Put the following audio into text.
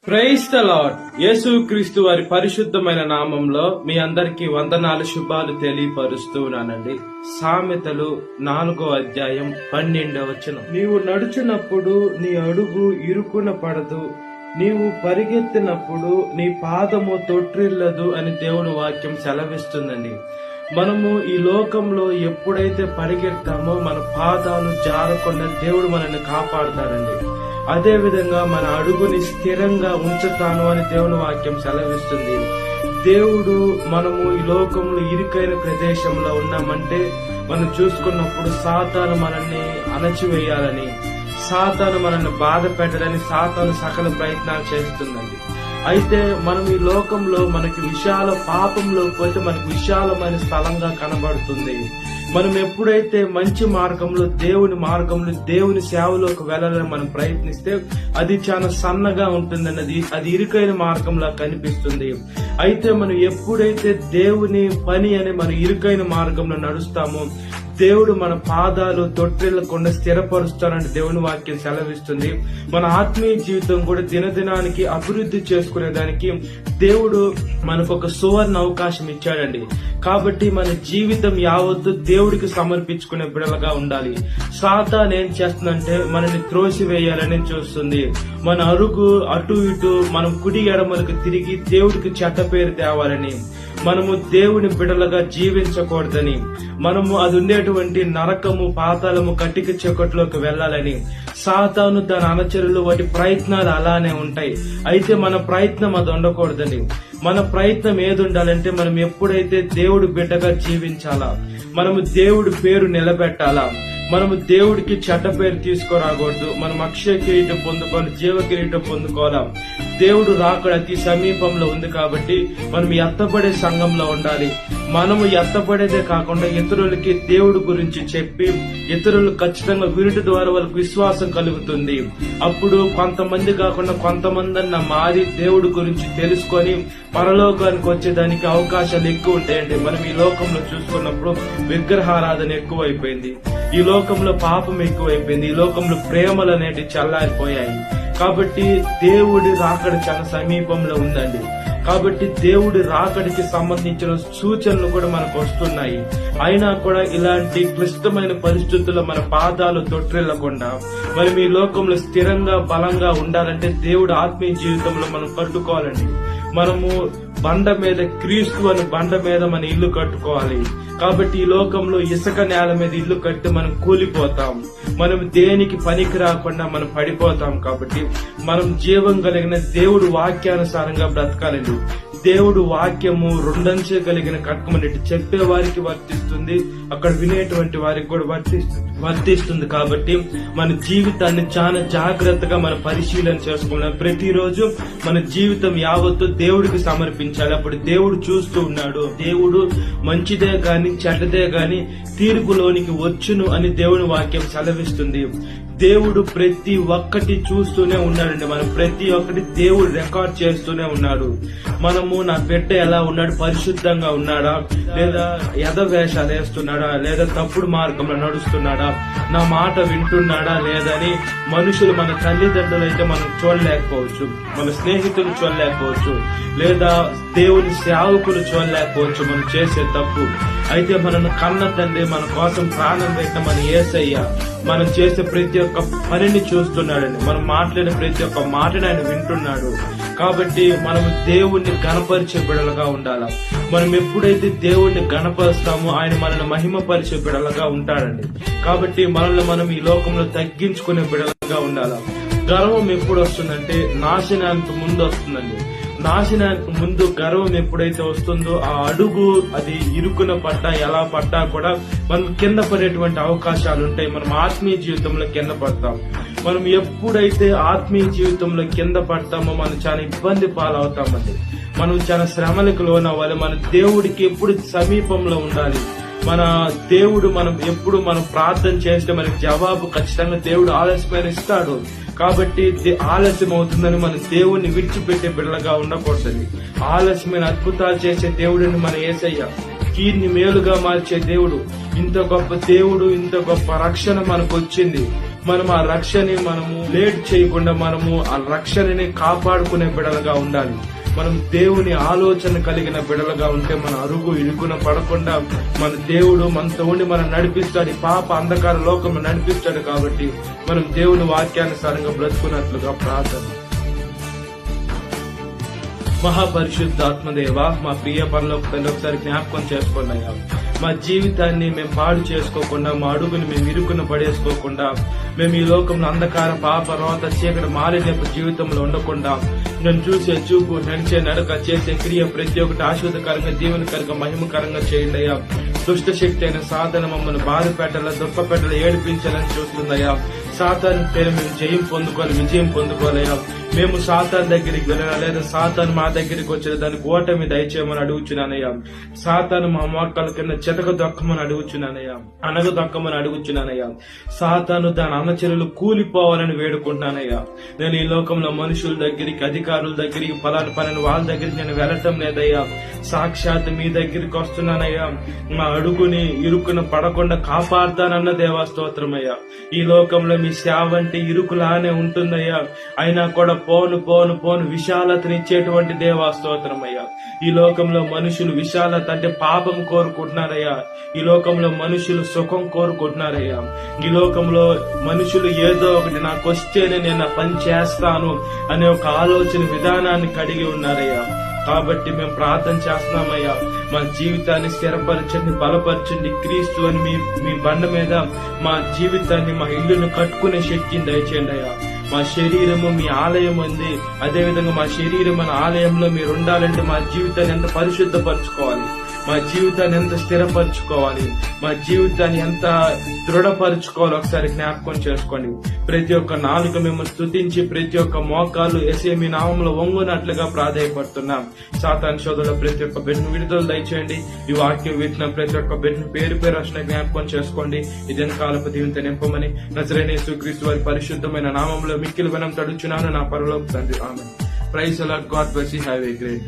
Praise the lord. యేసుక్రీస్తు వారి పరిశుద్ధమైన నామంలో మీ అందరికీ వందనాలు, శుభాలు తెలియపరుస్తున్నానండి. సామెతలు 4వ అధ్యాయం 12వ వచనం. నీవు నడుచున్నప్పుడు నీ అడుగు ఇరుకున పడదు, నీవు పరిగెత్తినప్పుడు నీ పాదము తొట్టిల్లదు అని దేవుని వాక్యం సెలవిస్తుందండి. మనము ఈ లోకంలో ఎప్పుడైతే పరిగెత్తామో మన పాదాలు జారకుండా దేవుడు మనల్ని కాపాడుతాడండి. అదే విధంగా మన అడుగుని స్థిరంగా ఉంచుతాను అని దేవుని వాక్యం సెలవిస్తుంది. దేవుడు మనము ఈ లోకంలో ఇరుకైన ప్రదేశంలో ఉన్నామంటే మనం చూసుకున్నప్పుడు సాతాను మనల్ని అణచివేయాలని, సాతాను మనల్ని బాధ పెట్టడానికి సాతాను సకల ప్రయత్నాలు చేస్తుందండి. అయితే మనం ఈ లోకంలో మనకి విశాల పాపంలో పోతే మనకు విశాలమైన స్థలంగా కనబడుతుంది. మనం ఎప్పుడైతే మంచి మార్గంలో దేవుని సేవలోకి వెళ్ళాలని మనం ప్రయత్నిస్తే అది చాలా సన్నగా ఉంటుందన్నది, అది ఇరుకైన మార్గంలా కనిపిస్తుంది. అయితే మనం ఎప్పుడైతే దేవుని పని అని మనం ఇరుకైన మార్గంలో నడుస్తామో దేవుడు మన పాదాలు తొట్టిల్లకుండా స్థిరపరుస్తానని దేవుని వాక్యం సెలవిస్తుంది. మన ఆత్మీయ జీవితం కూడా దినదినానికి అభివృద్ధి చేసుకునేదానికి దేవుడు మనకు ఒక సువర్ణ అవకాశం ఇచ్చాడండి. కాబట్టి మన జీవితం యావత్తు దేవుడికి సమర్పించుకునే బిడలుగా ఉండాలి. సాతాను ఏం చేస్తుందంటే మనల్ని త్రోసివేయాలని చూస్తుంది. మన అరుగు అటు ఇటు మనం కుడి ఎడమలకు తిరిగి దేవుడికి చెడ్డ పేరు తేవాలని, మనము దేవుని బిడలుగా జీవించకూడదని, మనము అది ఉండేటువంటి నరకము పాతాళము కట్టిక చీకట్లోకి వెళ్లాలని సాతాను తన అనుచరులు వాటి ప్రయత్నాలు అలానే ఉంటాయి. అయితే మన ప్రయత్నం అది ఉండకూడదండి. మన ప్రయత్నం ఏది ఉండాలంటే మనం ఎప్పుడైతే దేవుడు బిడ్డగా జీవించాలా, మనము దేవుడి పేరు నిలబెట్టాలా, మనము దేవుడికి చెడ్డ పేరు తీసుకురాకూడదు. మనం అక్షయ కిరీటం పొందుకోవాలి, జీవ కిరీటం పొందుకోవాలా. దేవుడు రాకడ అతి సమీపంలో ఉంది కాబట్టి మనం ఎత్తపడే సంఘంలో ఉండాలి. మనము ఎత్తపడేదే కాకుండా ఇతరులకి దేవుడి గురించి చెప్పి ఇతరులు ఖచ్చితంగా వినుట ద్వారా వాళ్ళకి విశ్వాసం కలుగుతుంది. అప్పుడు కొంతమంది కాకుండా కొంతమంది మారి దేవుడి గురించి తెలుసుకొని పరలోకానికి వచ్చేదానికి అవకాశాలు ఎక్కువ ఉంటాయండి. మనం ఈ లోకంలో చూసుకున్నప్పుడు విగ్రహారాధన ఎక్కువైపోయింది, ఈ లోకంలో పాపం ఎక్కువైపోయింది, ఈ లోకంలో ప్రేమలు అనేవి చల్లారిపోయాయి. కాబట్టి దేవుడి రాకడ చాలా సమీపంలో ఉందండి. కాబట్టి దేవుడి రాకడికి సంబంధించిన సూచనలు కూడా మనకు వస్తున్నాయి. అయినా కూడా ఇలాంటి క్లిష్టమైన పరిస్థితుల్లో మన పాదాలు తొట్టిల్లకుండా మరి మీ లోకంలో స్థిరంగా బలంగా ఉండాలంటే దేవుడు ఆత్మీయ జీవితంలో మనం కట్టుకోవాలండి. మనము బండ మీద, క్రీస్తు అని బండ మీద మన ఇల్లు కట్టుకోవాలి. కాబట్టి ఈ లోకంలో ఇసుక నేల మీద ఇల్లు కట్టి మనం కూలిపోతాం, మనం దేనికి పనికి రాకుండా మనం పడిపోతాం. కాబట్టి మనం జీవం కలిగిన దేవుడు వాక్యానుసారంగా బ్రతకాలండి. దేవుడు వాక్యము రెండంచె కలిగిన ఖడ్గమనేటి చెప్పే వారికి వర్తిస్తుంది, అక్కడ వినేటువంటి వారికి కూడా వర్తిస్తుంది. కాబట్టి మన జీవితాన్ని చాలా జాగ్రత్తగా మనం పరిశీలన చేసుకున్నాం. ప్రతిరోజు మన జీవితం యావత్తు దేవుడికి సమర్పించాలి. అప్పుడు దేవుడు చూస్తూ ఉన్నాడు. దేవుడు మంచిదే గాని చెడ్డదే గాని తీర్పులోనికి వచ్చును అని దేవుని వాక్యం సెలవిస్తుంది. దేవుడు ప్రతి ఒక్కటి చూస్తూనే ఉన్నాడండి. మనం ప్రతి ఒక్కటి దేవుడు రికార్డ్ చేస్తూనే ఉన్నాడు. మనము నా బిడ్డ ఎలా ఉన్నాడు, పరిశుద్ధంగా ఉన్నాడా, లేదా యథవేషాలు వేస్తున్నాడా, లేదా తప్పుడు మార్గంలో నడుస్తున్నాడా, నా మాట వింటున్నాడా లేదని మనుషులు, మన తల్లిదండ్రులు అయితే మనం చూడలేకపోవచ్చు, మన స్నేహితులు చూడలేకపోవచ్చు, లేదా దేవుని సేవకులు చూడలేకపోవచ్చు మనం చేసే తప్పు. అయితే మనను కన్న తండ్రి, మన కోసం ప్రాణం పెట్టిన మన యేసయ్య మనం చేసే ప్రతి ఒక్క పనిని చూస్తున్నాడండి. మనం మాట్లాడే ప్రతి ఒక్క మాటని ఆయన వింటున్నాడు. కాబట్టి మనము దేవుణ్ణి గణపరిచే బిడలుగా ఉండాలా. మనం ఎప్పుడైతే దేవుణ్ణి గణపరుస్తామో ఆయన మనల్ని మహిమపరిచే బిడలుగా ఉంటాడండి. కాబట్టి మనల్ని మనం ఈ లోకంలో తగ్గించుకునే బిడలుగా ఉండాలా. గర్వం ఎప్పుడు వస్తుందంటే నాశనానికి ముందు వస్తుందండి. నాశనానికి ముందు గర్వం ఎప్పుడైతే వస్తుందో ఆ అడుగు అది ఇరుకున పడ్డా ఎలా పడ్డా కూడా మనం కింద పడేటువంటి అవకాశాలు ఉంటాయి. మనం ఆత్మీయ జీవితంలో కింద పడతాం. మనం ఎప్పుడైతే ఆత్మీయ జీవితంలో కింద పడతామో మనం చాలా ఇబ్బంది పాలవుతామండి. మనం చాలా శ్రమలకు లోనవ్వాలి. మన దేవుడికి ఎప్పుడు సమీపంలో ఉండాలి. మన దేవుడు మనం ప్రార్థన చేస్తే మనకి జవాబు ఖచ్చితంగా దేవుడు ఆలస్యమైన ఇస్తాడు. కాబట్టి ఆలస్యం అవుతుందని మన దేవుణ్ణి విడిచిపెట్టే బిడ్డలుగా ఉండకూడదు. ఆలస్యమైన అద్భుతాలు చేసే దేవుడిని మన యేసయ్య. కీడ్ని మేలుగా మార్చే దేవుడు. ఇంత గొప్ప దేవుడు, ఇంత గొప్ప రక్షణ మనకు వచ్చింది. మనం ఆ రక్షణని లేట్ చేయకుండా ఆ రక్షణని కాపాడుకునే బిడలుగా ఉండాలి. మనం దేవుని ఆలోచన కలిగిన బిడలుగా ఉంటే మన అరుగు ఇరుకున పడకుండా మన దేవుడు మనతో ఉండి మనం నడిపిస్తాడు. పాప అంధకార లోకంలో నడిపిస్తాడు. కాబట్టి మనం దేవుని వాక్యానుసారంగా బ్రతుకున్నట్లుగా ప్రార్థన. మహాపరిశుద్ధాత్మదేవ, మా ప్రియ పరలోక తండ్రి, ఒకసారి జ్ఞాపకం చేసుకోండి అయ్యా. మా జీవితాన్ని మేము పాడు చేసుకోకుండా, మా అడుగుని మేము ఇరుకున పడేసుకోకుండా, మేము ఈ లోకంలో అంధకార పాప రోత చీకటి మాలిన్యపు జీవితంలో ఉండకుండా, నేను చూసే చూపు, నడిచే నడక, చేసే క్రియ ప్రతి ఒక్కటి ఆశీర్వాదకరంగా, దీవెనకరంగా, మహిమకరంగా చేయండి అయ్యా. దుష్ట శక్తి అయిన సాధన మమ్మల్ని బాధ పెట్టాల, దుఃఖ పెట్టాల, ఏడిపించాలని చూస్తుందయ్యా. సాతాను పేరు మేము జయం పొందుకోవాలి, విజయం పొందుకోవాలయ్యా. మేము సాతాను దగ్గరికి వెళ్ళినా లేదా సాతాను మా దగ్గరికి వచ్చిన దానికి ఓటమి దయచేయమని అడుగుచున్నానయ్యా. సాతాను మా మోకాల కింద చెతక దొక్కమని అడుగుచున్నానయ్యా, అనగ దొక్కమని అడుగుచున్నానయ్యా. సాతాను దాని అన్నచర్యలు కూలిపోవాలని వేడుకుంటున్నానయ్యా. నేను ఈ లోకంలో మనుషుల దగ్గరికి, అధికారుల దగ్గరికి, పలాని వాళ్ళ దగ్గరికి నేను వెళ్ళటం లేదయ్యా. సాక్షాత్ మీ దగ్గరికి వస్తున్నానయ్యా. మా అడుగుని ఇరుకున పడకుండా కాపాడుతానన్న దేవా స్తోత్రమయ్యా. ఈ లోకంలో మీ సేవ అంటే ఇరుకులానే ఉంటుందయ్యా. అయినా కూడా పోను విశాలతనిచ్చేటువంటి దేవా స్తోత్రమయ్యా. ఈ లోకంలో మనుషులు విశాలత అంటే పాపం కోరుకుంటున్నారయ్యా. ఈ లోకంలో మనుషులు సుఖం కోరుకుంటున్నారయ్యా. ఈ లోకంలో మనుషులు ఏదో ఒకటి నాకు వస్తేనే నేను ఆ పని చేస్తాను అనే ఒక ఆలోచన విధానాన్ని కలిగి ఉన్నారయ్యా. కాబట్టి మేము ప్రార్థన చేస్తున్నామయ్యా. మా జీవితాన్ని స్థిరపరచండి, బలపరచండి. క్రీస్తు అని మీ బండ మీద మా జీవితాన్ని, మా ఇల్లును కట్టుకునే శక్తిని దయచేయండి అయ్యా. మా శరీరము మీ ఆలయం ఉంది. అదేవిధంగా మా శరీరం మన ఆలయంలో మీరు ఉండాలంటే మా జీవితాన్ని ఎంత పరిశుద్ధపరచుకోవాలి, మా జీవితాన్ని ఎంత స్థిరపరచుకోవాలి, మా జీవితాన్ని ఎంత దృఢపరచుకోవాలి ఒకసారి జ్ఞాపకం చేసుకోండి. ప్రతి ఒక్క నాలుక మేము స్తుతించి, ప్రతి ఒక్క మోకాలు యేసయ్య మీ నామంలో వంగునట్లుగా ప్రాధాయపడుతున్నాం. సాతాను శోధనలో ప్రతి ఒక్క బిడ్డను విడుదల దయచేయండి. ఈ వాక్యం వింటున్న ప్రతి ఒక్క బిడ్డను పేరు రచన జ్ఞాపకం చేసుకోండి. ఇదేం కాలపు దీవెనతో నింపమని నజరేయుడైన యేసుక్రీస్తు వారి పరిశుద్ధమైన నామంలో మిక్కిలి వినం తడుచున్నాను నా పరలోక తండ్రి. Amen. Praise the lord. God bless you. Have a great day.